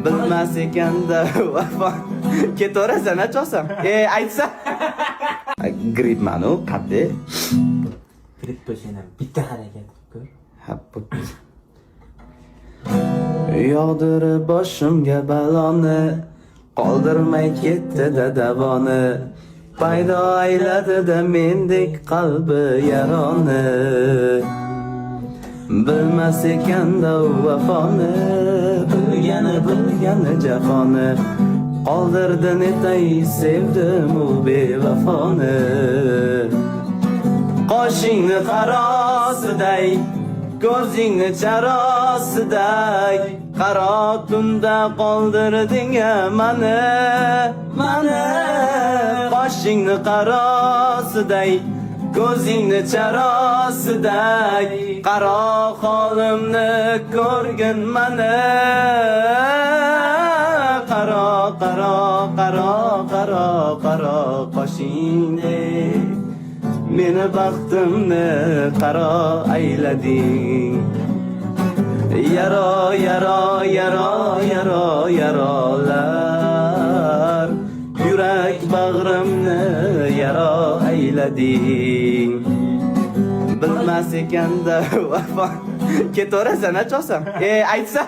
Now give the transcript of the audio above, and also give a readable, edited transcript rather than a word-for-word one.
Bilmas ekanda vafo. Ketaversan ochsam. Aytsa. Gripmanu qat'i. Kirib bo'lsang ham bitta harakat ko'r. Happu. Yog'dir boshimga baloni, qoldirmay ketdi-da davoni. Paydo ayladi-da mendek qalbi yaroni. Bilmas ekanda vafoni, bilgani jafoni. Qoldirdi netay sevdim u bevafoni. Qoshingni qarosiday, ko'zingni charosiday, qaro tunda qoldirding mani. Qoshingni qarosiday, ko'zingni charosiday, qaro holimni ko'rgin mani. Qaro qoshingdek meni baxtimni qaro aylading. Yarolar yurak bag'rimni yaro aylading. Bilmas ekanda vafo. Ketaversan ochsam. Aytsa.